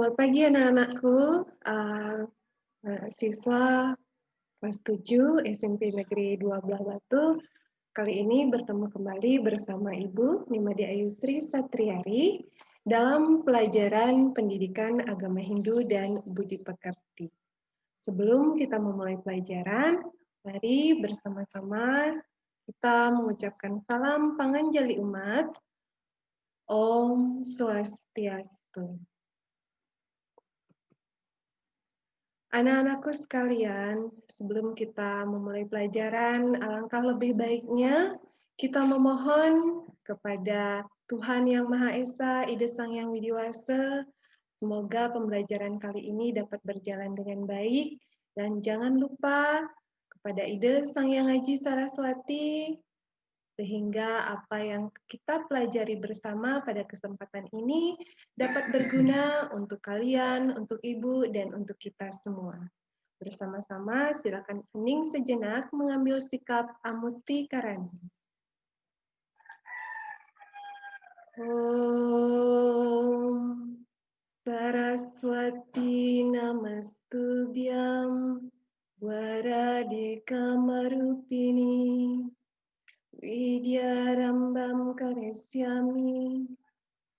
Selamat pagi anak-anakku, siswa kelas 7 SMP Negeri 2 Belah Batu. Kali ini bertemu kembali bersama Ibu Nimade Ayusri Satriari dalam pelajaran Pendidikan Agama Hindu dan Budi Pekerti. Sebelum kita memulai pelajaran, mari bersama-sama kita mengucapkan salam panganjali umat. Om Swastiastu. Anak-anakku sekalian, sebelum kita memulai pelajaran, alangkah lebih baiknya kita memohon kepada Tuhan Yang Maha Esa, Ida Sang Yang Widiwasa, semoga pembelajaran kali ini dapat berjalan dengan baik, dan jangan lupa kepada Ida Sang Yang Aji Saraswati, sehingga apa yang kita pelajari bersama pada kesempatan ini dapat berguna untuk kalian, untuk ibu, dan untuk kita semua. Bersama-sama silakan hening sejenak mengambil sikap amusti karani. Om Saraswati Namastubhyam Varadika Marupini Widyarambam Karesyami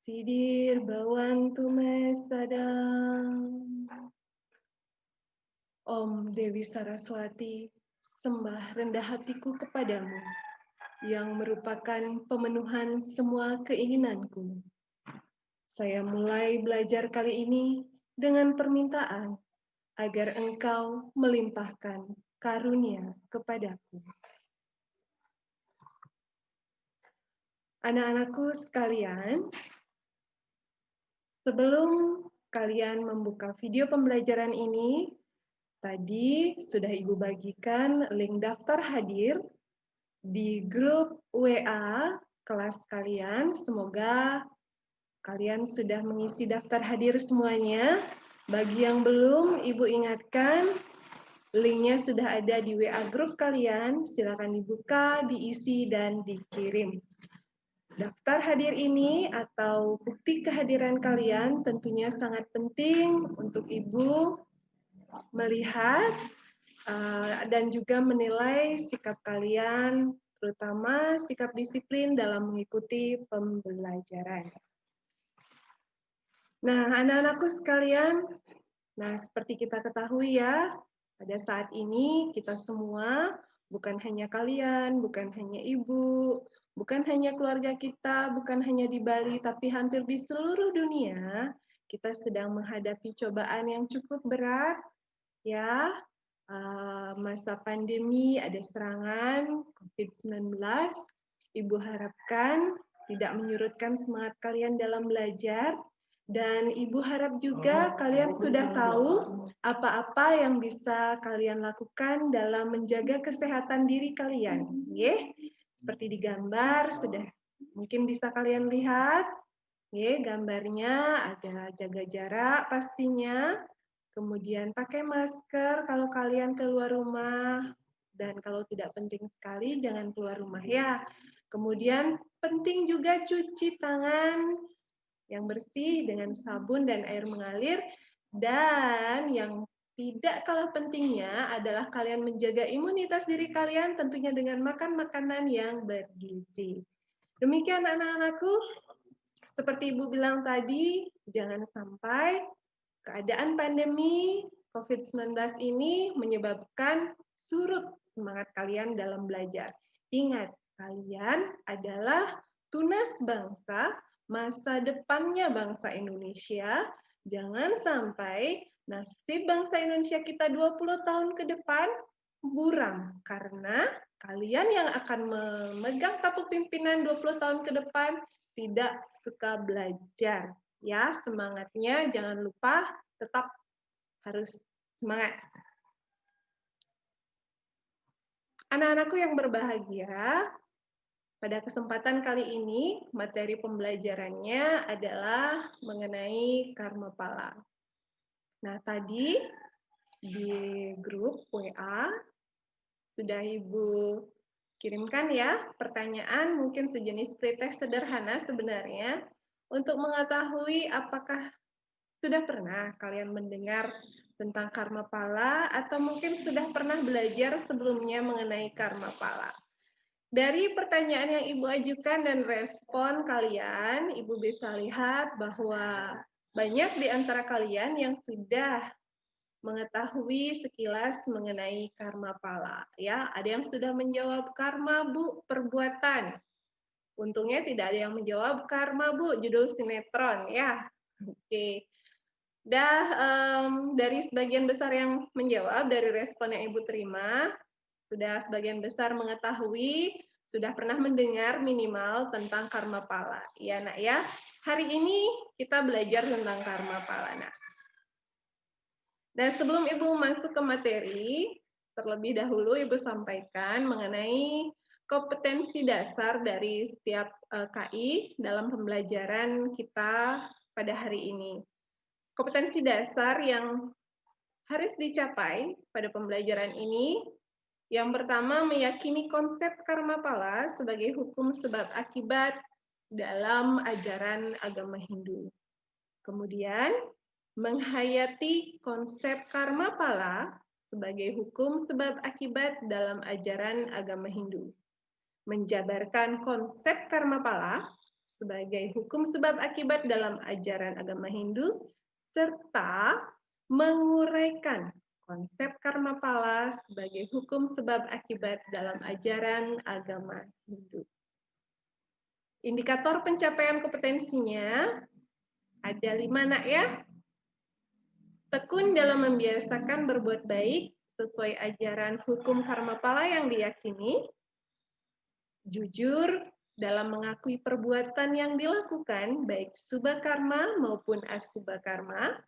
Sidir Bhavantu Me Sadam. Om Dewi Saraswati, sembah rendah hatiku kepadamu, yang merupakan pemenuhan semua keinginanku. Saya mulai belajar kali ini dengan permintaan agar Engkau melimpahkan karunia kepadaku. Anak-anakku sekalian, sebelum kalian membuka video pembelajaran ini, tadi sudah Ibu bagikan link daftar hadir di grup WA kelas kalian. Semoga kalian sudah mengisi daftar hadir semuanya. Bagi yang belum, Ibu ingatkan, linknya sudah ada di WA grup kalian. Silakan dibuka, diisi, dan dikirim. Daftar hadir ini atau bukti kehadiran kalian tentunya sangat penting untuk Ibu melihat dan juga menilai sikap kalian, terutama sikap disiplin dalam mengikuti pembelajaran. Nah, anak-anakku sekalian, seperti kita ketahui ya, pada saat ini kita semua, bukan hanya kalian, bukan hanya ibu, bukan hanya keluarga kita, bukan hanya di Bali, tapi hampir di seluruh dunia, kita sedang menghadapi cobaan yang cukup berat, ya. Masa pandemi, ada serangan COVID-19, Ibu harapkan tidak menyurutkan semangat kalian dalam belajar, dan Ibu harap juga kalian sudah tahu apa-apa yang bisa kalian lakukan dalam menjaga kesehatan diri kalian. Seperti di gambar, sudah mungkin bisa kalian lihat, gambarnya ada jaga jarak pastinya, kemudian pakai masker kalau kalian keluar rumah, dan kalau tidak penting sekali jangan keluar rumah ya. Kemudian penting juga cuci tangan yang bersih dengan sabun dan air mengalir, dan yang tidak kalah pentingnya adalah kalian menjaga imunitas diri kalian tentunya dengan makan makanan yang bergizi. Demikian anak-anakku, seperti Ibu bilang tadi, jangan sampai keadaan pandemi COVID-19 ini menyebabkan surut semangat kalian dalam belajar. Ingat, kalian adalah tunas bangsa, masa depannya bangsa Indonesia. Jangan sampai nasib bangsa Indonesia kita 20 tahun ke depan buram, karena kalian yang akan memegang tampuk pimpinan 20 tahun ke depan tidak suka belajar. Ya, semangatnya jangan lupa tetap harus semangat. Anak-anakku yang berbahagia, pada kesempatan kali ini materi pembelajarannya adalah mengenai karma pala. Nah, tadi di grup WA sudah Ibu kirimkan ya pertanyaan, mungkin sejenis pretest sederhana sebenarnya, untuk mengetahui apakah Sudah pernah kalian mendengar tentang karma pala atau mungkin sudah pernah belajar sebelumnya mengenai karma pala? Dari pertanyaan yang Ibu ajukan dan respon kalian, Ibu bisa lihat bahwa banyak di antara kalian yang sudah mengetahui sekilas mengenai karma pala. Ya, ada yang sudah menjawab karma, Bu, perbuatan. Untungnya tidak ada yang menjawab karma, Bu, judul sinetron. Ya, oke. Dari sebagian besar yang menjawab, dari respon yang Ibu terima, sudah sebagian besar mengetahui, sudah pernah mendengar minimal tentang karma pala. Ya, Nak ya. Hari ini kita belajar tentang karma pala. Nah, sebelum Ibu masuk ke materi, terlebih dahulu Ibu sampaikan mengenai kompetensi dasar dari setiap KI dalam pembelajaran kita pada hari ini. Kompetensi dasar yang harus dicapai pada pembelajaran ini, yang pertama meyakini konsep karma pala sebagai hukum sebab akibat dalam ajaran agama Hindu. Kemudian, menghayati konsep karma pala sebagai hukum sebab akibat dalam ajaran agama Hindu. Menjabarkan konsep karma pala sebagai hukum sebab akibat dalam ajaran agama Hindu, serta menguraikan konsep karma pala sebagai hukum sebab akibat dalam ajaran agama Hindu. Indikator pencapaian kompetensinya ada 5, Nak ya. Tekun dalam membiasakan berbuat baik sesuai ajaran hukum karma pala yang diyakini. Jujur dalam mengakui perbuatan yang dilakukan, baik subha karma maupun asubha karma.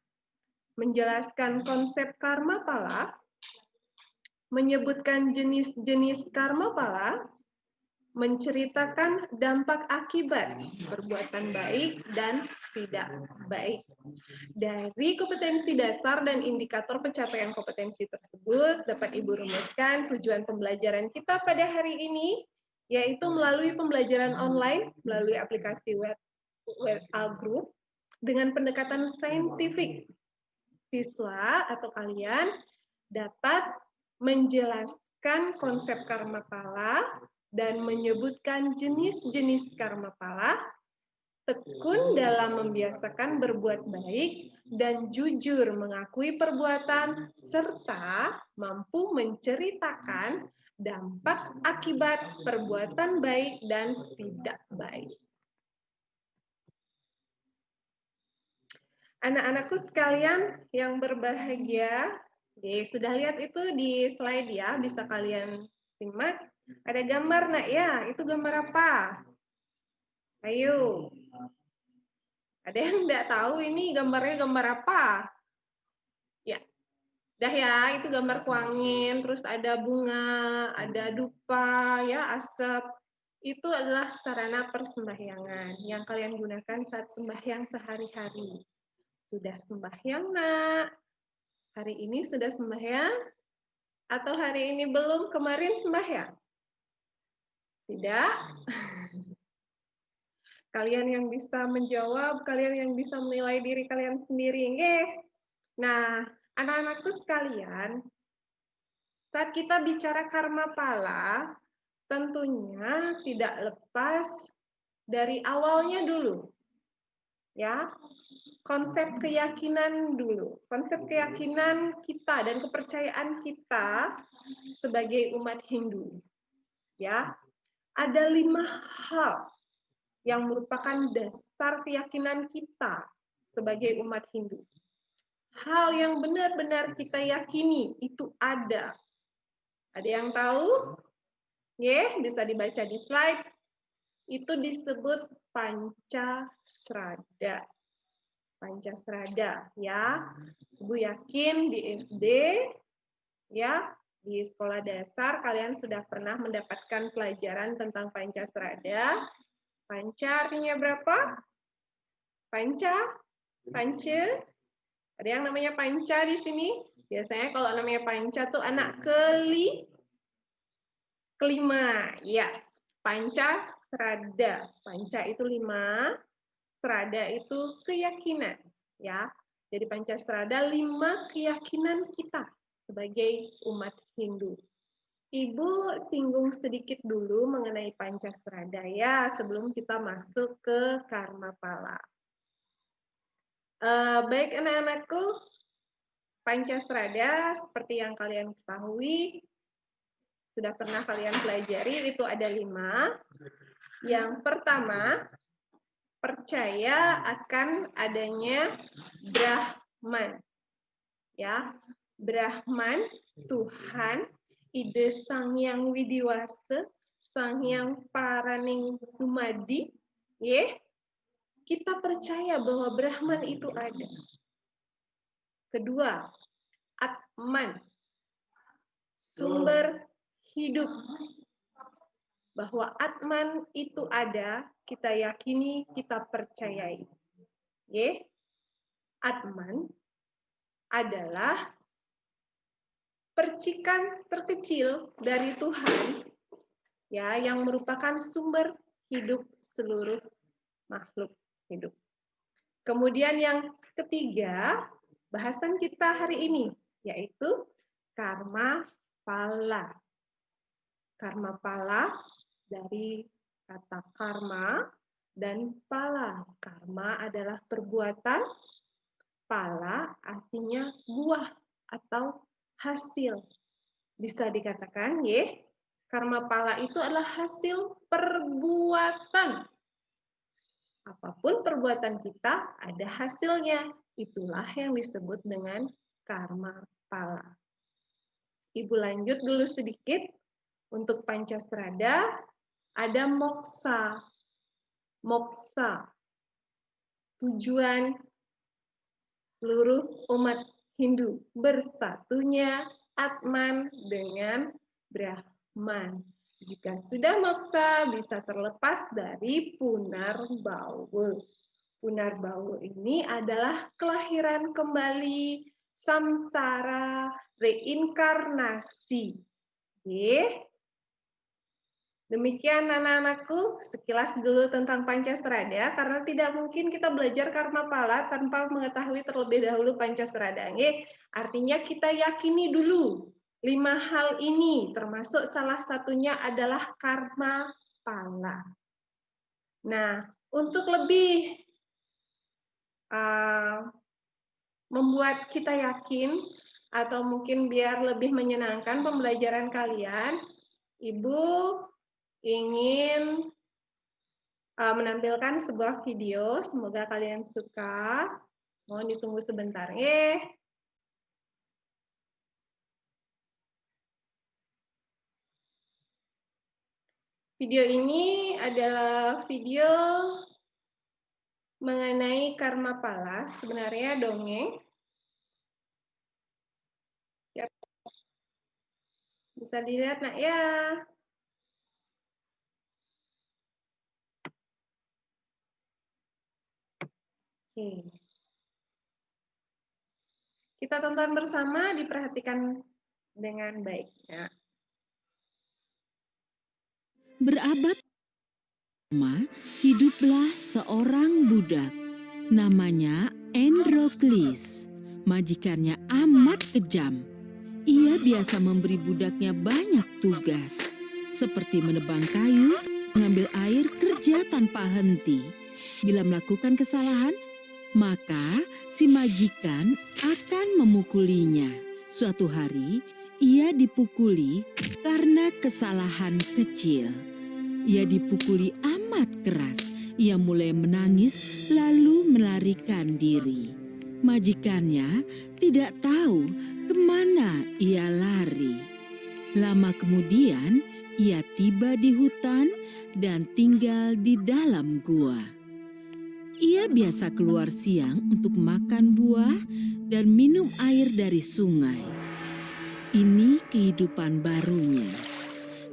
Menjelaskan konsep karma pala. Menyebutkan jenis-jenis karma pala. Menceritakan dampak akibat perbuatan baik dan tidak baik. Dari kompetensi dasar dan indikator pencapaian kompetensi tersebut, dapat Ibu rumuskan tujuan pembelajaran kita pada hari ini, yaitu melalui pembelajaran online, melalui aplikasi web Group, dengan pendekatan saintifik. Siswa atau kalian dapat menjelaskan konsep karma pala dan menyebutkan jenis-jenis karma pala, tekun dalam membiasakan berbuat baik, dan jujur mengakui perbuatan, serta mampu menceritakan dampak akibat perbuatan baik dan tidak baik. Anak-anakku sekalian yang berbahagia, sudah lihat itu di slide ya, bisa kalian simak. Ada gambar, Nak ya, itu gambar apa? Ayo. Ada yang nggak tahu ini gambarnya gambar apa? Ya, dah ya, itu gambar kuangin, terus ada bunga, ada dupa, ya, asap. Itu adalah sarana persembahyangan yang kalian gunakan saat sembahyang sehari-hari. Sudah sembahyang, Nak? Hari ini sudah sembahyang? Atau hari ini belum, kemarin sembahyang? Tidak? Kalian yang bisa menjawab, kalian yang bisa menilai diri kalian sendiri. Nah, anak-anakku sekalian, saat kita bicara karma pala, tentunya tidak lepas dari awalnya dulu. Ya, konsep keyakinan dulu. Konsep keyakinan kita dan kepercayaan kita sebagai umat Hindu. Ya, ada 5 hal yang merupakan dasar keyakinan kita sebagai umat Hindu. Hal yang benar-benar kita yakini itu ada. Ada yang tahu? Bisa dibaca di slide. Itu disebut Pancasrada. Pancasrada, ya. Ibu yakin di SD, ya, di sekolah dasar kalian sudah pernah mendapatkan pelajaran tentang Pancasrada. Panca artinya berapa? Panca? Pance? Ada yang namanya panca di sini? Biasanya kalau namanya panca tuh anak kelima. Ya, panca serada. Panca itu 5, serada itu keyakinan. Ya, Jadi Pancasrada 5 keyakinan kita sebagai umat Hindu. Ibu singgung sedikit dulu mengenai Pancasrada ya, sebelum kita masuk ke Karma Pala. Baik anak-anakku, Pancasrada seperti yang kalian ketahui, sudah pernah kalian pelajari, itu ada 5. Yang pertama, percaya akan adanya Brahman. Ya, Brahman, Tuhan, ide Sang Hyang Widiwasa, Sang Hyang Paraning Dumadi, ya. Kita percaya bahwa Brahman itu ada. Kedua, Atman, sumber hidup. Bahwa Atman itu ada, kita yakini, kita percayai. Ya. Atman adalah percikan terkecil dari Tuhan, ya, yang merupakan sumber hidup seluruh makhluk hidup. Kemudian yang ketiga, bahasan kita hari ini, yaitu karma pala. Karma pala dari kata karma dan pala. Karma adalah perbuatan, pala artinya buah atau hasil. Bisa dikatakan, ya, karma pala itu adalah hasil perbuatan. Apapun perbuatan kita, ada hasilnya. Itulah yang disebut dengan karma pala. Ibu lanjut dulu sedikit. Untuk Pancasrada, ada moksa. Moksa. Tujuan seluruh umat Hindu bersatunya Atman dengan Brahman. Jika sudah moksa, bisa terlepas dari punar baul. Punar baul ini adalah kelahiran kembali, samsara, reinkarnasi. Oke. Demikian anak-anakku, sekilas dulu tentang Pancasrada, karena tidak mungkin kita belajar karma pala tanpa mengetahui terlebih dahulu Pancasrada. Artinya kita yakini dulu 5 hal ini, termasuk salah satunya adalah karma pala. Nah, untuk lebih membuat kita yakin, atau mungkin biar lebih menyenangkan pembelajaran kalian, Ibu ingin menampilkan sebuah video, semoga kalian suka. Mohon ditunggu sebentar, ya. Video ini adalah video mengenai karma pala, sebenarnya dongeng. Bisa dilihat, nak, ya. Oke. Kita tonton bersama, diperhatikan dengan baik. Ya. Berabad lama, hiduplah seorang budak. Namanya Androkles. Majikannya amat kejam. Ia biasa memberi budaknya banyak tugas, seperti menebang kayu, mengambil air, kerja tanpa henti. Bila melakukan kesalahan, maka si majikan akan memukulinya. Suatu hari, ia dipukuli karena kesalahan kecil. Ia dipukuli amat keras. Ia mulai menangis lalu melarikan diri. Majikannya tidak tahu kemana ia lari. Lama kemudian, ia tiba di hutan dan tinggal di dalam gua. Ia biasa keluar siang untuk makan buah dan minum air dari sungai. Ini kehidupan barunya.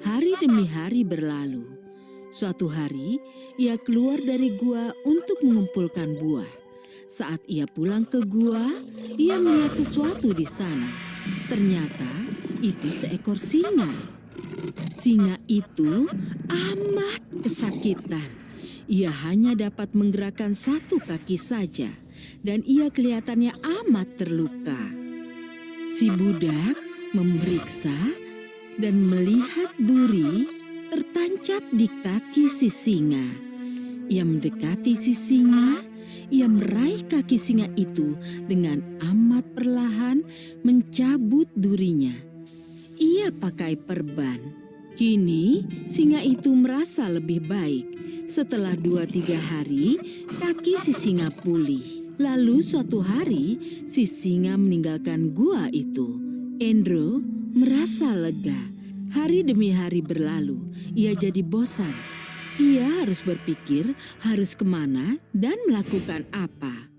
Hari demi hari berlalu. Suatu hari, ia keluar dari gua untuk mengumpulkan buah. Saat ia pulang ke gua, ia melihat sesuatu di sana. Ternyata itu seekor singa. Singa itu amat kesakitan. Ia hanya dapat menggerakkan satu kaki saja. dan ia kelihatannya amat terluka. Si budak memeriksa dan melihat duri tertancap di kaki si singa. Ia mendekati si singa, ia meraih kaki singa itu dengan amat perlahan mencabut durinya. Ia pakai perban. Kini singa itu merasa lebih baik. Setelah 2-3 hari, kaki si singa pulih. Lalu suatu hari, si singa meninggalkan gua itu. Andrew merasa lega. Hari demi hari berlalu, ia jadi bosan. Ia harus berpikir harus kemana dan melakukan apa.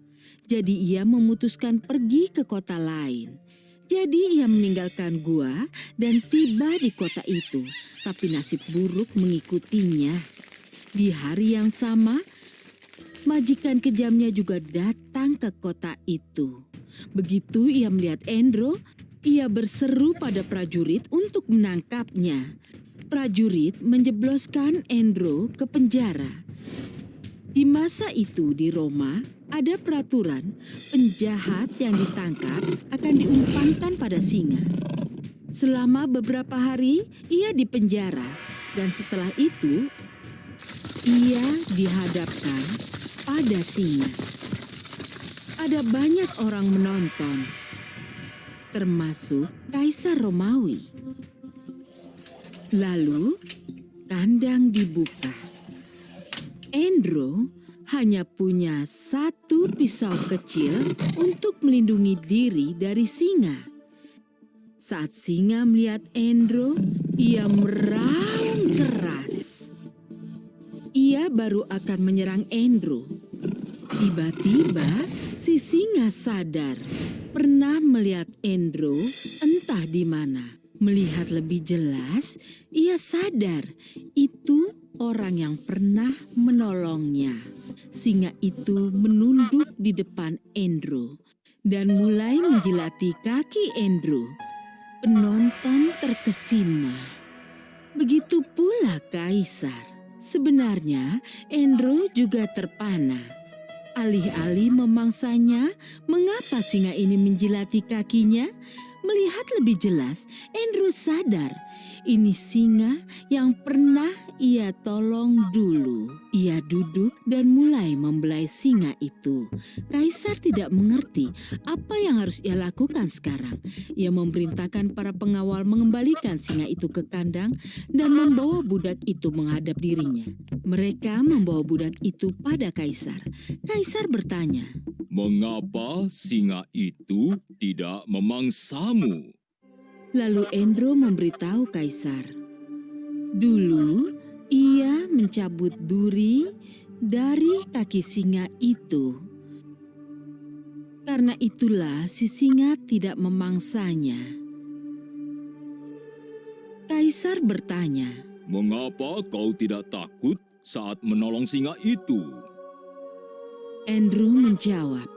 Jadi ia memutuskan pergi ke kota lain. Jadi ia meninggalkan gua dan tiba di kota itu, tapi nasib buruk mengikutinya. Di hari yang sama, majikan kejamnya juga datang ke kota itu. Begitu ia melihat Andrew, ia berseru pada prajurit untuk menangkapnya. Prajurit menjebloskan Andrew ke penjara. Di masa itu di Roma, ada peraturan penjahat yang ditangkap akan diumpankan pada singa. Selama beberapa hari ia dipenjara dan setelah itu ia dihadapkan pada singa. Ada banyak orang menonton, termasuk Kaisar Romawi. Lalu kandang dibuka. Andrew hanya punya satu pisau kecil untuk melindungi diri dari singa. Saat singa melihat Andrew, ia meraung keras. Ia baru akan menyerang Andrew. Tiba-tiba si singa sadar pernah melihat Andrew entah di mana. Melihat lebih jelas, ia sadar itu orang yang pernah menolongnya. Singa itu menunduk di depan Andrew dan mulai menjilati kaki Andrew. Penonton terkesima. Begitu pula Kaisar. Sebenarnya Andrew juga terpana. Alih-alih memangsanya, mengapa singa ini menjilati kakinya? Melihat lebih jelas, Andrew sadar ini singa yang pernah ia tolong dulu. Ia duduk dan mulai membelai singa itu. Kaisar tidak mengerti apa yang harus ia lakukan sekarang. Ia memerintahkan para pengawal mengembalikan singa itu ke kandang dan membawa budak itu menghadap dirinya. Mereka membawa budak itu pada Kaisar. Kaisar bertanya, "Mengapa singa itu tidak memangsamu?" Lalu Andrew memberitahu Kaisar. Dulu ia mencabut duri dari kaki singa itu. Karena itulah si singa tidak memangsanya. Kaisar bertanya, "Mengapa kau tidak takut saat menolong singa itu?" Andrew menjawab,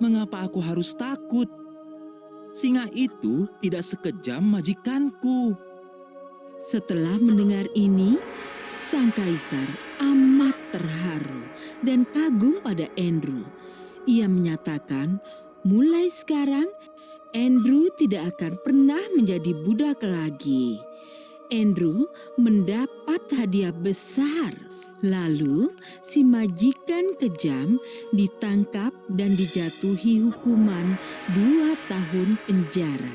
"Mengapa aku harus takut? Singa itu tidak sekejam majikanku." Setelah mendengar ini, sang kaisar amat terharu dan kagum pada Andrew. Ia menyatakan, mulai sekarang Andrew tidak akan pernah menjadi budak lagi. Andrew mendapat hadiah besar. Lalu si majikan kejam ditangkap dan dijatuhi hukuman 2 tahun penjara.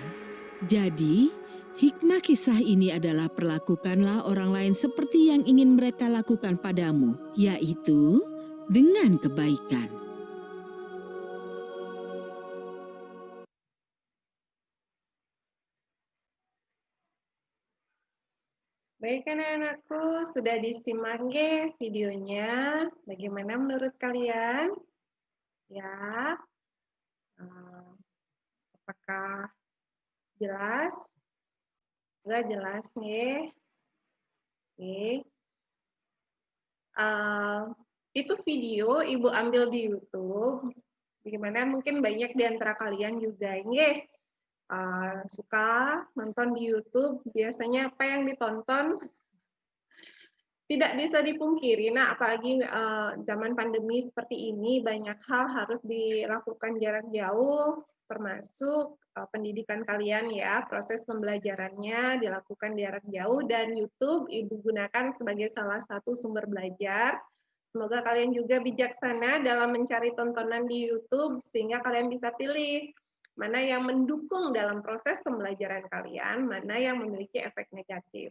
Jadi, hikmah kisah ini adalah perlakukanlah orang lain seperti yang ingin mereka lakukan padamu, yaitu dengan kebaikan. Baik anak-anakku, sudah disimak nggih videonya. Bagaimana menurut kalian? Ya, apakah jelas? Sudah jelas nggih? Oke. Itu video Ibu ambil di YouTube. Bagaimana mungkin banyak di antara kalian juga nggih suka nonton di YouTube. Biasanya apa yang ditonton? Tidak bisa dipungkiri, nah apalagi zaman pandemi seperti ini, banyak hal harus dilakukan jarak jauh, termasuk pendidikan kalian ya, proses pembelajarannya dilakukan jarak jauh, dan YouTube Ibu gunakan sebagai salah satu sumber belajar. Semoga kalian juga bijaksana dalam mencari tontonan di YouTube, sehingga kalian bisa pilih mana yang mendukung dalam proses pembelajaran kalian, mana yang memiliki efek negatif.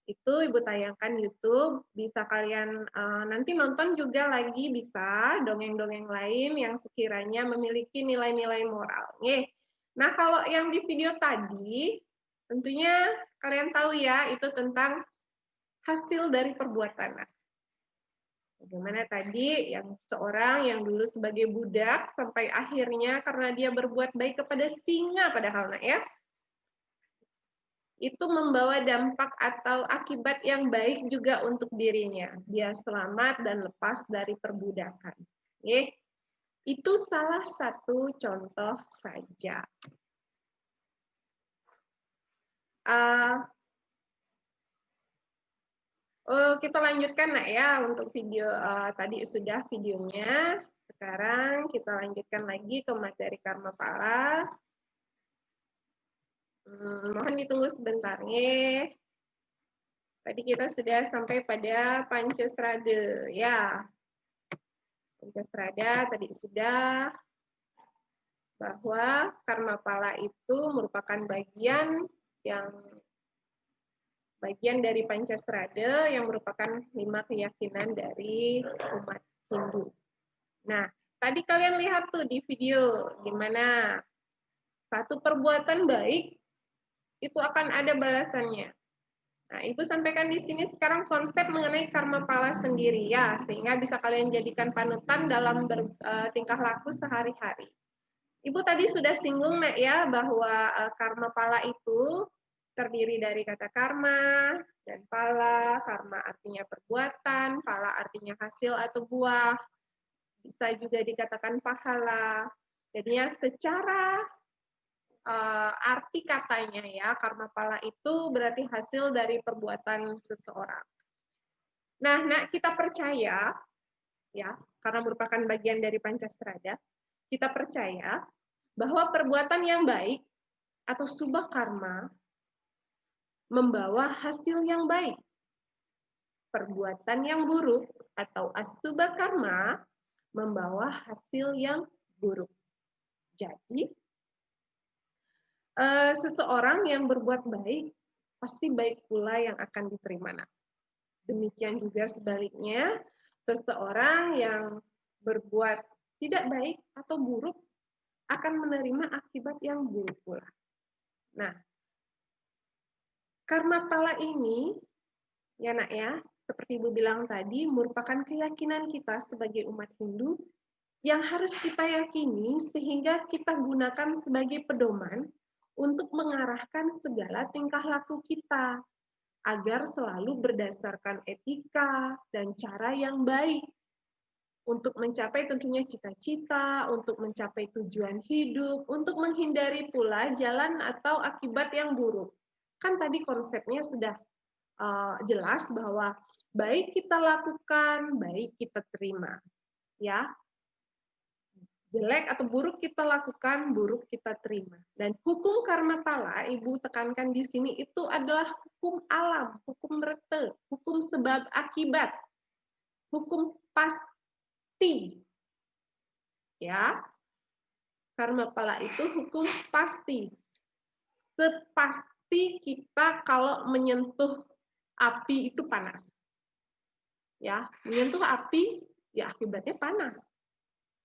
Itu Ibu tayangkan YouTube, bisa kalian nanti nonton juga lagi bisa dongeng-dongeng lain yang sekiranya memiliki nilai-nilai moral. Nah, kalau yang di video tadi, tentunya kalian tahu ya, itu tentang hasil dari perbuatan. Nah, bagaimana tadi yang seorang yang dulu sebagai budak sampai akhirnya karena dia berbuat baik kepada singa padahal ya, itu membawa dampak atau akibat yang baik juga untuk dirinya. Dia selamat dan lepas dari perbudakan. Itu salah satu contoh saja. Kita lanjutkan nak ya untuk video tadi sudah videonya. Sekarang kita lanjutkan lagi ke materi karma pala. Mohon ditunggu sebentar nih. Tadi kita sudah sampai pada Pancasrada ya. Pancasrada tadi sudah, bahwa karma pala itu merupakan bagian dari Pancasrada yang merupakan 5 keyakinan dari umat Hindu. Nah, tadi kalian lihat tuh di video gimana satu perbuatan baik itu akan ada balasannya. Nah, Ibu sampaikan di sini sekarang konsep mengenai karma pala sendiri ya, sehingga bisa kalian jadikan panutan dalam tingkah laku sehari-hari. Ibu tadi sudah singgung nak ya bahwa karma pala itu terdiri dari kata karma dan pala. Karma artinya perbuatan, pala artinya hasil atau buah. Bisa juga dikatakan pahala. Jadinya secara arti katanya ya, karma pala itu berarti hasil dari perbuatan seseorang. Nah, kita percaya ya, karena merupakan bagian dari Pancasrada, kita percaya bahwa perbuatan yang baik atau subah karma membawa hasil yang baik. Perbuatan yang buruk atau asubha karma membawa hasil yang buruk. Jadi, seseorang yang berbuat baik, pasti baik pula yang akan diterima. Demikian juga sebaliknya, seseorang yang berbuat tidak baik atau buruk akan menerima akibat yang buruk pula. Nah, karma pala ini, ya nak ya, seperti Ibu bilang tadi, merupakan keyakinan kita sebagai umat Hindu yang harus kita yakini sehingga kita gunakan sebagai pedoman untuk mengarahkan segala tingkah laku kita agar selalu berdasarkan etika dan cara yang baik untuk mencapai tentunya cita-cita, untuk mencapai tujuan hidup, untuk menghindari pula jalan atau akibat yang buruk. Kan tadi konsepnya sudah jelas bahwa baik kita lakukan, baik kita terima. Ya, jelek atau buruk kita lakukan, buruk kita terima. Dan hukum karma pala, Ibu tekankan di sini, itu adalah hukum alam, hukum rete, hukum sebab akibat, hukum pasti. Ya, karma pala itu hukum pasti. Sepasti kita kalau menyentuh api itu panas. Ya, menyentuh api, ya akibatnya panas.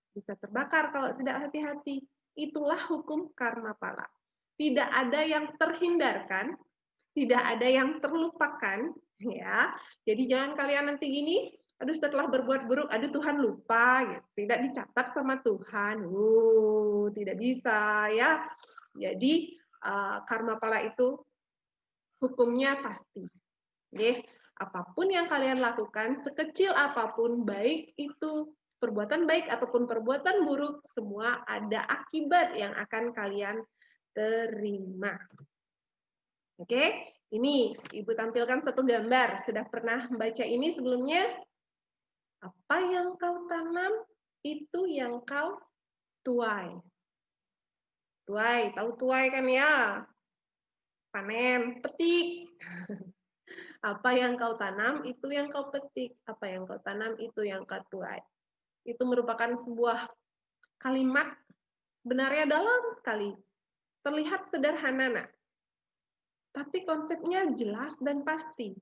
Bisa terbakar kalau tidak hati-hati. Itulah hukum karma pala. Tidak ada yang terhindarkan, tidak ada yang terlupakan, ya. Jadi jangan kalian nanti gini, aduh setelah berbuat buruk, aduh Tuhan lupa, gitu. Tidak dicatat sama Tuhan. Tidak bisa ya. Jadi karma pala itu hukumnya pasti. Apapun yang kalian lakukan, sekecil apapun, baik itu perbuatan baik ataupun perbuatan buruk, semua ada akibat yang akan kalian terima. Oke, Ini, Ibu tampilkan satu gambar. Sudah pernah membaca ini sebelumnya? Apa yang kau tanam, itu yang kau tuai. Tuai, tahu tuai kan ya? Panen, petik. Apa yang kau tanam, itu yang kau petik. Apa yang kau tanam, itu yang kau tuai. Itu merupakan sebuah kalimat sebenarnya dalam sekali. Terlihat sederhana, nak. Tapi konsepnya jelas dan pasti.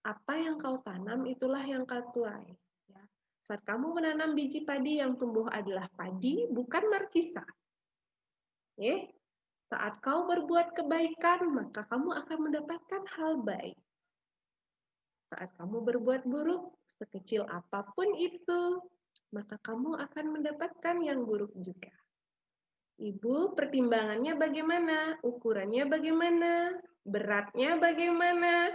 Apa yang kau tanam, itulah yang kau tuai. Ya. Saat kamu menanam biji padi, yang tumbuh adalah padi, bukan markisa. Ya. Saat kau berbuat kebaikan, maka kamu akan mendapatkan hal baik. Saat kamu berbuat buruk, sekecil apapun itu, maka kamu akan mendapatkan yang buruk juga. Ibu, pertimbangannya bagaimana? Ukurannya bagaimana? Beratnya bagaimana?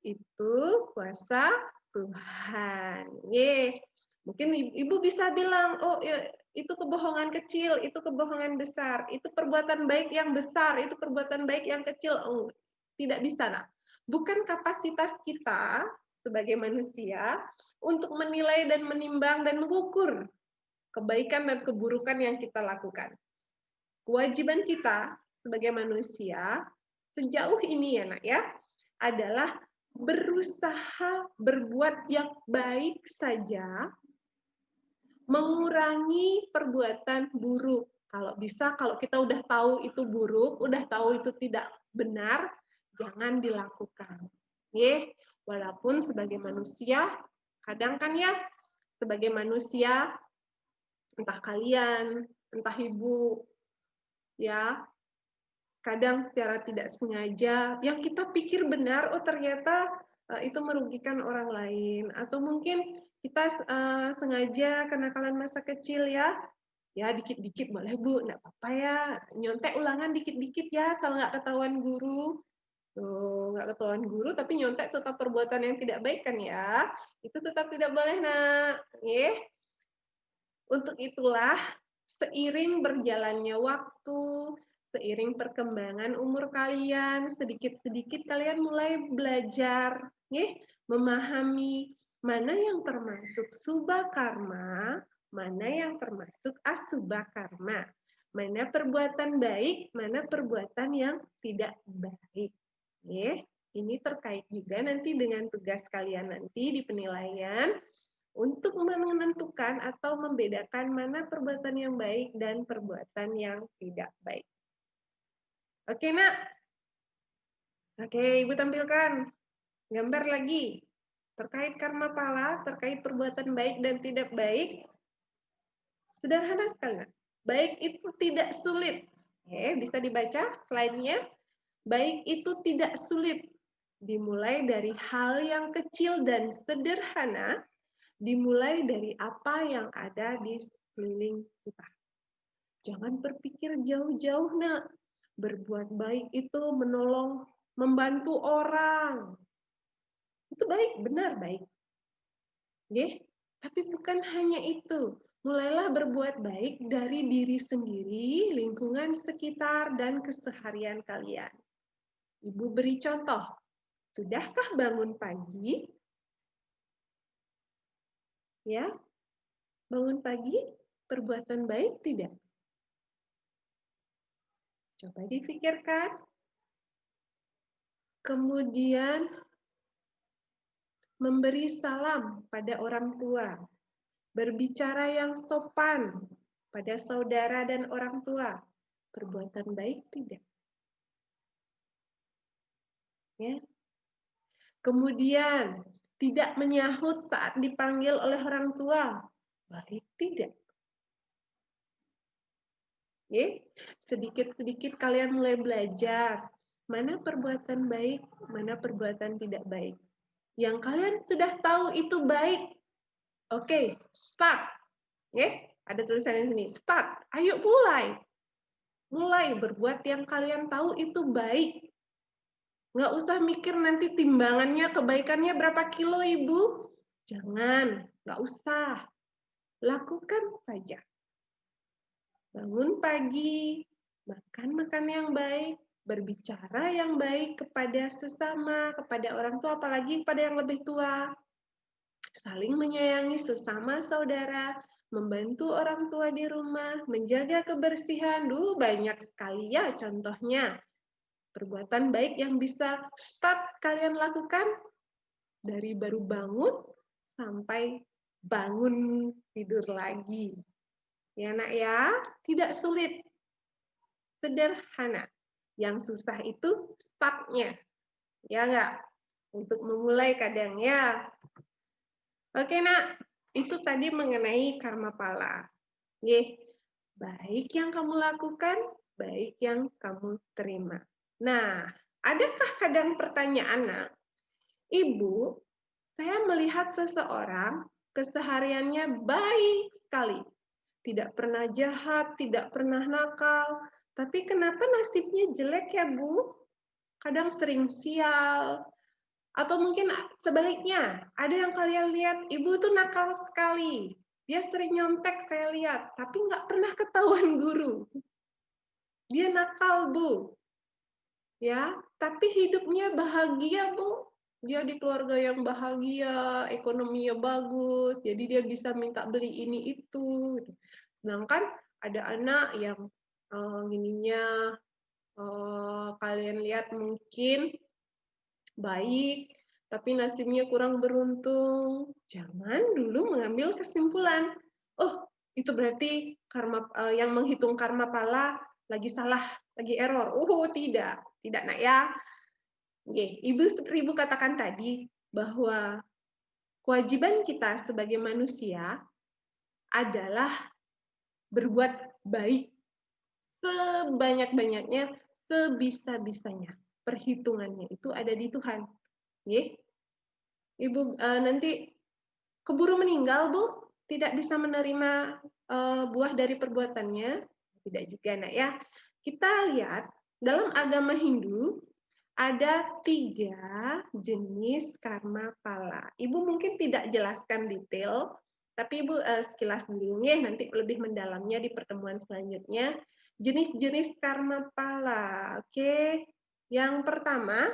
Itu kuasa Tuhan. Ye. Mungkin ibu bisa bilang, oh ya, itu kebohongan kecil, itu kebohongan besar, itu perbuatan baik yang besar, itu perbuatan baik yang kecil. Oh, tidak bisa, nak. Bukan kapasitas kita sebagai manusia untuk menilai dan menimbang dan mengukur kebaikan dan keburukan yang kita lakukan. Kewajiban kita sebagai manusia sejauh ini ya, nak ya, adalah berusaha berbuat yang baik saja, mengurangi perbuatan buruk. Kalau bisa, kalau kita udah tahu itu buruk, udah tahu itu tidak benar, jangan dilakukan. Ye, walaupun sebagai manusia, kadang kan ya, sebagai manusia, entah kalian, entah ibu, ya, kadang secara tidak sengaja yang kita pikir benar, oh ternyata itu merugikan orang lain, atau mungkin kita sengaja kenakalan masa kecil ya dikit-dikit boleh bu, nggak apa-apa ya, nyontek ulangan dikit-dikit ya, asal nggak ketahuan guru. Tuh, nggak ketahuan guru tapi nyontek tetap perbuatan yang tidak baik kan ya, itu tetap tidak boleh nak. Untuk itulah, seiring berjalannya waktu, seiring perkembangan umur kalian, sedikit-sedikit kalian mulai belajar, memahami mana yang termasuk subha karma, mana yang termasuk asubha karma, mana perbuatan baik, mana perbuatan yang tidak baik. Ini terkait juga nanti dengan tugas kalian nanti di penilaian, untuk menentukan atau membedakan mana perbuatan yang baik dan perbuatan yang tidak baik. Oke, nak? Oke, Ibu tampilkan gambar lagi. Terkait karma pala, terkait perbuatan baik dan tidak baik. Sederhana sekali, nak. Baik itu tidak sulit. Bisa dibaca slide-nya. Baik itu tidak sulit. Dimulai dari hal yang kecil dan sederhana, dimulai dari apa yang ada di sekeliling kita. Jangan berpikir jauh-jauh, nak. Berbuat baik itu menolong, membantu orang. Itu baik, benar baik. Tapi bukan hanya itu. Mulailah berbuat baik dari diri sendiri, lingkungan sekitar, dan keseharian kalian. Ibu beri contoh. Sudahkah bangun pagi? Ya, bangun pagi, perbuatan baik tidak? Coba difikirkan. Kemudian memberi salam pada orang tua. Berbicara yang sopan pada saudara dan orang tua. Perbuatan baik tidak? Ya. Kemudian tidak menyahut saat dipanggil oleh orang tua. Baik tidak? Sedikit-sedikit kalian mulai belajar mana perbuatan baik, mana perbuatan tidak baik. Yang kalian sudah tahu itu baik, oke, start. Ada tulisan di sini, start. Ayo mulai. Mulai berbuat yang kalian tahu itu baik. Nggak usah mikir nanti timbangannya, kebaikannya berapa kilo, Ibu. Jangan, nggak usah. Lakukan saja. Bangun pagi, makan yang baik, berbicara yang baik kepada sesama, kepada orang tua, apalagi kepada yang lebih tua. Saling menyayangi sesama saudara, membantu orang tua di rumah, menjaga kebersihan. Banyak sekali ya contohnya. Perbuatan baik yang bisa start kalian lakukan dari baru bangun sampai bangun tidur lagi. Ya nak ya, tidak sulit, sederhana. Yang susah itu startnya, ya enggak? Untuk memulai kadang ya. Oke nak, itu tadi mengenai karma pala. Ye, baik yang kamu lakukan, baik yang kamu terima. Nah, adakah kadang pertanyaan nak, Ibu, saya melihat seseorang kesehariannya baik sekali. Tidak pernah jahat, tidak pernah nakal. Tapi kenapa nasibnya jelek ya, Bu? Kadang sering sial. Atau mungkin sebaliknya, ada yang kalian lihat, ibu tuh nakal sekali. Dia sering nyontek, saya lihat. Tapi nggak pernah ketahuan guru. Dia nakal, Bu. Ya, tapi hidupnya bahagia, Bu. Dia di keluarga yang bahagia, ekonominya bagus, jadi dia bisa minta beli ini itu. Sedangkan ada anak yang gininya kalian lihat mungkin baik, tapi nasibnya kurang beruntung. Jangan dulu mengambil kesimpulan. Oh, itu berarti karma yang menghitung karma pala lagi salah, lagi error. Oh, tidak nak ya. Ibu seperti Ibu katakan tadi, bahwa kewajiban kita sebagai manusia adalah berbuat baik sebanyak-banyaknya, sebisa-bisanya. Perhitungannya itu ada di Tuhan. Ibu nanti keburu meninggal, Bu, tidak bisa menerima buah dari perbuatannya. Tidak juga, nak ya. Kita lihat dalam agama Hindu, ada 3 jenis karma pala. Ibu mungkin tidak jelaskan detail, tapi Ibu sekilas dulu ya, nanti lebih mendalamnya di pertemuan selanjutnya. Jenis-jenis karma pala. Oke. Yang pertama,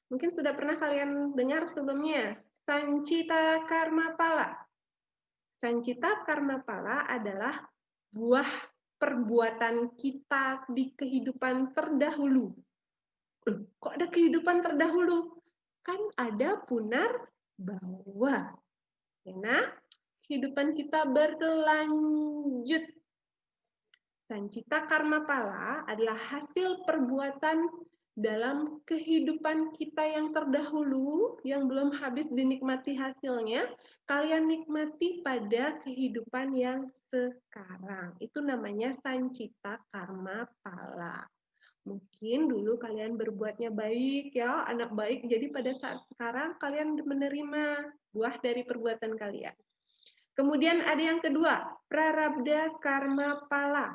mungkin sudah pernah kalian dengar sebelumnya, Sancita Karma Pala. Sancita Karma Pala adalah buah perbuatan kita di kehidupan terdahulu. Kok ada kehidupan terdahulu? Kan ada punar bawa. Ya, nah, kehidupan kita berlanjut. Sancita karma pala adalah hasil perbuatan dalam kehidupan kita yang terdahulu, yang belum habis dinikmati hasilnya, kalian nikmati pada kehidupan yang sekarang. Itu namanya sancita karma pala. Mungkin dulu kalian berbuatnya baik ya, anak baik, jadi pada saat sekarang kalian menerima buah dari perbuatan kalian. Kemudian ada yang kedua, prarabdha karma pala.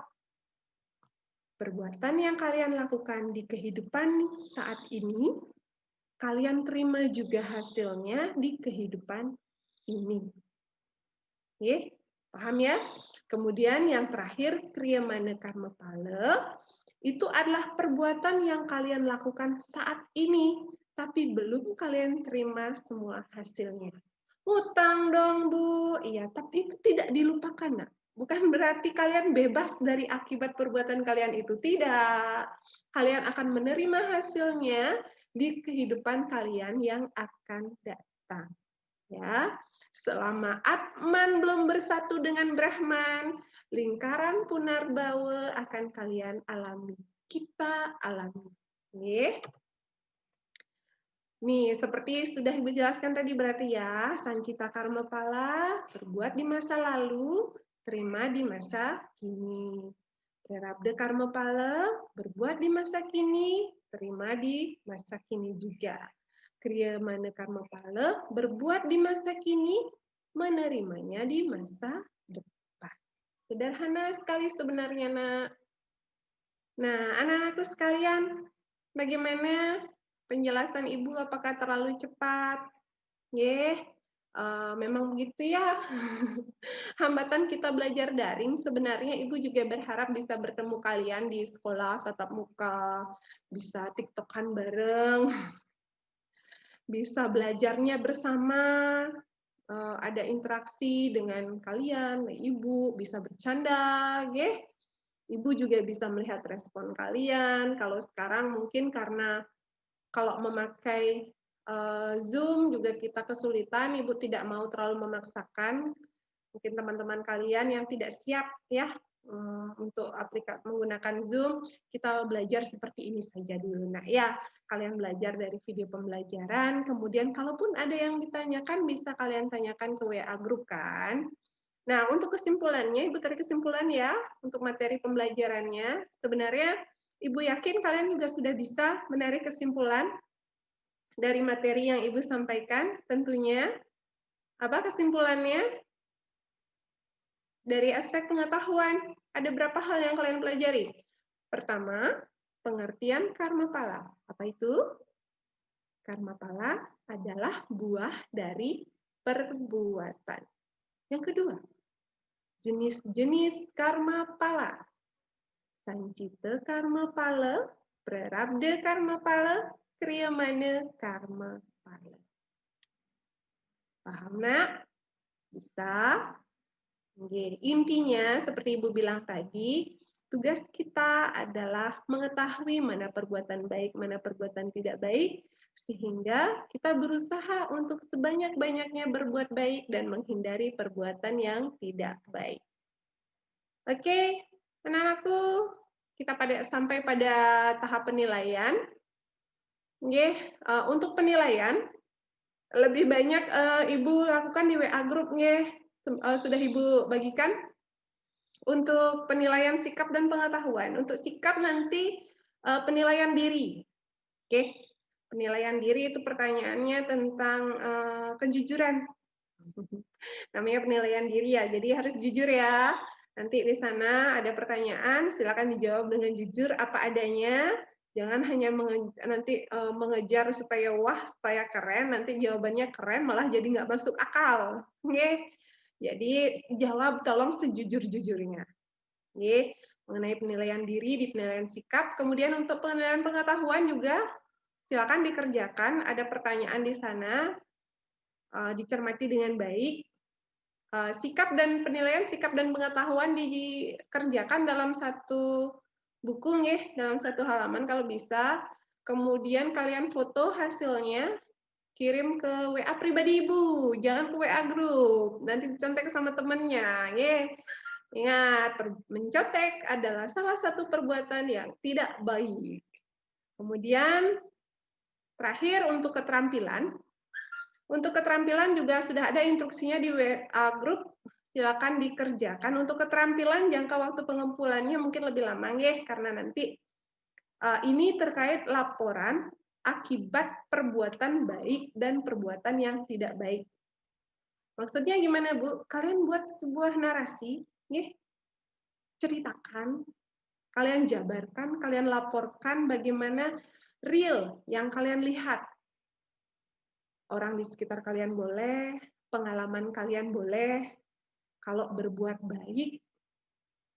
Perbuatan yang kalian lakukan di kehidupan saat ini, kalian terima juga hasilnya di kehidupan ini. Oke, paham ya? Kemudian yang terakhir, kriyamana karma pala. Itu adalah perbuatan yang kalian lakukan saat ini, tapi belum kalian terima semua hasilnya. Hutang dong, Bu. Iya, tapi itu tidak dilupakan, nak. Bukan berarti kalian bebas dari akibat perbuatan kalian itu. Tidak. Kalian akan menerima hasilnya di kehidupan kalian yang akan datang. Ya, selama Atman belum bersatu dengan Brahman, lingkaran Punarbawa akan kalian alami. Kita alami. Nih, seperti sudah Ibu jelaskan tadi berarti ya, sancita karma pala, berbuat di masa lalu, terima di masa kini. Prarabdha karma pala, berbuat di masa kini, terima di masa kini juga. Kriyamana karma pala, berbuat di masa kini, menerimanya di masa depan. Sederhana sekali sebenarnya, nak. Nah, anak-anakku sekalian, bagaimana penjelasan Ibu? Apakah terlalu cepat? Memang begitu ya, hambatan kita belajar daring, sebenarnya Ibu juga berharap bisa bertemu kalian di sekolah tatap muka, bisa tiktokan bareng, bisa belajarnya bersama, ada interaksi dengan kalian, Ibu, bisa bercanda, nggih. Ibu juga bisa melihat respon kalian. Kalau sekarang mungkin karena kalau memakai Zoom juga kita kesulitan, Ibu tidak mau terlalu memaksakan. Mungkin teman-teman kalian yang tidak siap ya untuk menggunakan Zoom, kita belajar seperti ini saja dulu. Nah ya, kalian belajar dari video pembelajaran, kemudian kalaupun ada yang ditanyakan bisa kalian tanyakan ke WA grup kan. Nah, untuk kesimpulannya, Ibu tarik kesimpulan ya, untuk materi pembelajarannya. Sebenarnya Ibu yakin kalian juga sudah bisa menarik kesimpulan dari materi yang Ibu sampaikan, tentunya. Apa kesimpulannya? Dari aspek pengetahuan, ada berapa hal yang kalian pelajari? Pertama, pengertian karma pala. Apa itu? Karma pala adalah buah dari perbuatan. Yang kedua, jenis-jenis karma pala. Sancita karma pala, prarabdha karma pala, kriyamana karma pala. Paham nak? Bisa? Oke, intinya seperti Ibu bilang tadi, tugas kita adalah mengetahui mana perbuatan baik, mana perbuatan tidak baik, sehingga kita berusaha untuk sebanyak-banyaknya berbuat baik dan menghindari perbuatan yang tidak baik. Oke, anak-anakku, kita sampai pada tahap penilaian. Oke, untuk penilaian, lebih banyak Ibu lakukan di WA Group, sudah Ibu bagikan untuk penilaian sikap dan pengetahuan. Untuk sikap nanti penilaian diri. Oke, penilaian diri itu pertanyaannya tentang kejujuran. Namanya penilaian diri ya, jadi harus jujur ya. Nanti di sana ada pertanyaan, silakan dijawab dengan jujur apa adanya. Jangan hanya mengejar supaya wah, supaya keren, nanti jawabannya keren malah jadi nggak masuk akal. Oke. Jadi jawab tolong sejujur-jujurnya. Oke. Mengenai penilaian diri, di penilaian sikap. Kemudian untuk penilaian pengetahuan juga silakan dikerjakan. Ada pertanyaan di sana, dicermati dengan baik. Sikap dan penilaian sikap dan pengetahuan dikerjakan dalam satu buku, dalam satu halaman kalau bisa. Kemudian kalian foto hasilnya, kirim ke WA pribadi Ibu, jangan ke WA grup. Nanti dicontek sama temennya, Ingat, mencontek adalah salah satu perbuatan yang tidak baik. Kemudian terakhir untuk keterampilan. Untuk keterampilan juga sudah ada instruksinya di WA Group, silakan dikerjakan. Untuk keterampilan jangka waktu pengumpulannya mungkin lebih lama, karena nanti ini terkait laporan akibat perbuatan baik dan perbuatan yang tidak baik. Maksudnya gimana, Bu? Kalian buat sebuah narasi, ceritakan, kalian jabarkan, kalian laporkan bagaimana real yang kalian lihat. Orang di sekitar kalian boleh, pengalaman kalian boleh. Kalau berbuat baik,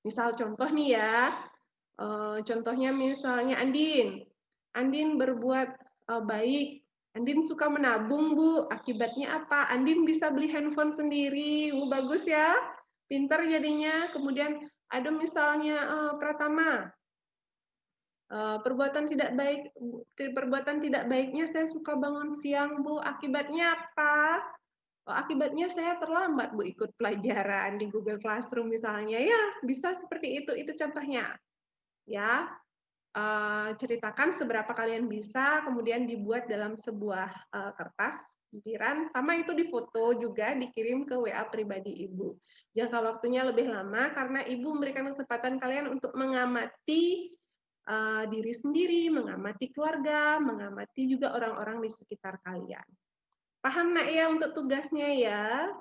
misal contoh nih ya, contohnya misalnya Andin berbuat baik, Andin suka menabung Bu, akibatnya apa? Andin bisa beli handphone sendiri, bagus ya, pinter jadinya. Kemudian ada misalnya Pratama, perbuatan tidak baiknya saya suka bangun siang Bu, akibatnya apa? Akibatnya saya terlambat Bu ikut pelajaran di Google Classroom misalnya, ya bisa seperti itu contohnya. Ya, ceritakan seberapa kalian bisa, kemudian dibuat dalam sebuah kertas pikiran, sama itu difoto juga dikirim ke WA pribadi Ibu. Jangka waktunya lebih lama karena Ibu memberikan kesempatan kalian untuk mengamati diri sendiri, mengamati keluarga, mengamati juga orang-orang di sekitar kalian. Paham nak ya untuk tugasnya ya?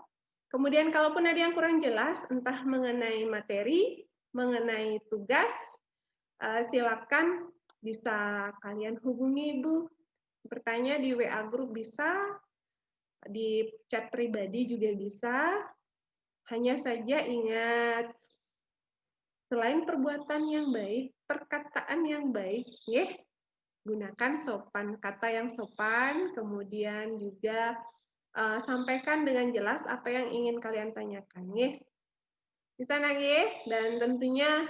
Kemudian kalaupun ada yang kurang jelas, entah mengenai materi, mengenai tugas, silakan bisa kalian hubungi Ibu. Bertanya di WA Group bisa, di chat pribadi juga bisa. Hanya saja ingat, selain perbuatan yang baik, perkataan yang baik, ya, gunakan sopan, kata yang sopan, kemudian juga sampaikan dengan jelas apa yang ingin kalian tanyakan, ya. Bisa nggih? Dan tentunya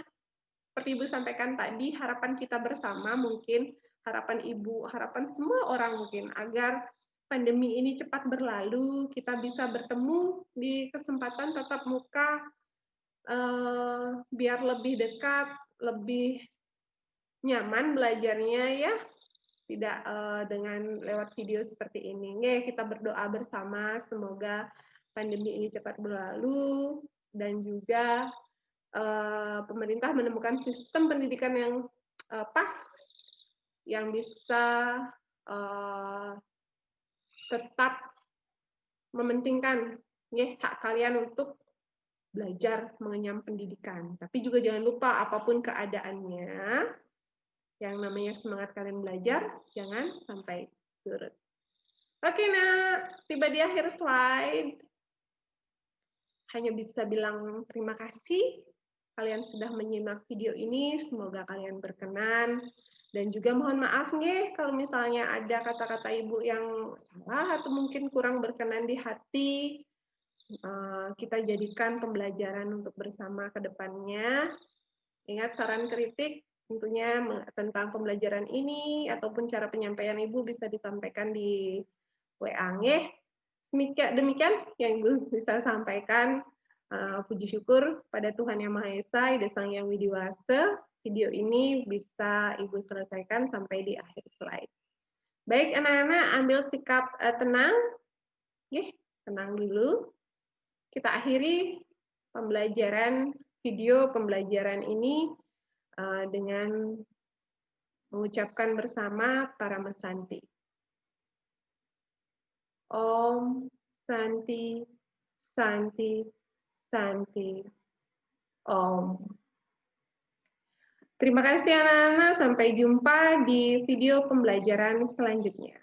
seperti Ibu sampaikan tadi, harapan kita bersama mungkin, harapan Ibu, harapan semua orang mungkin, agar pandemi ini cepat berlalu, kita bisa bertemu di kesempatan tatap muka, biar lebih dekat, lebih nyaman belajarnya ya, tidak dengan lewat video seperti ini. Nggih, kita berdoa bersama semoga pandemi ini cepat berlalu dan juga pemerintah menemukan sistem pendidikan yang pas, yang bisa tetap mementingkan hak kalian untuk belajar mengenyam pendidikan. Tapi juga jangan lupa apapun keadaannya, yang namanya semangat kalian belajar, jangan sampai surut. Oke, nah, tiba di akhir slide. Hanya bisa bilang terima kasih kalian sudah menyimak video ini, semoga kalian berkenan. Dan juga mohon maaf nih kalau misalnya ada kata-kata Ibu yang salah atau mungkin kurang berkenan di hati. Kita jadikan pembelajaran untuk bersama ke depannya. Ingat saran kritik tentunya tentang pembelajaran ini ataupun cara penyampaian Ibu bisa disampaikan di WA nggih. Demikian yang Ibu bisa sampaikan. Puji syukur pada Tuhan Yang Maha Esa, Ida Sang Yang Widiwasa. Video ini bisa Ibu selesaikan sampai di akhir slide. Baik anak-anak, ambil sikap tenang. Tenang dulu. Kita akhiri pembelajaran video pembelajaran ini dengan mengucapkan bersama para mesanti. Om Santi Santi Santi Om. Terima kasih anak-anak, sampai jumpa di video pembelajaran selanjutnya.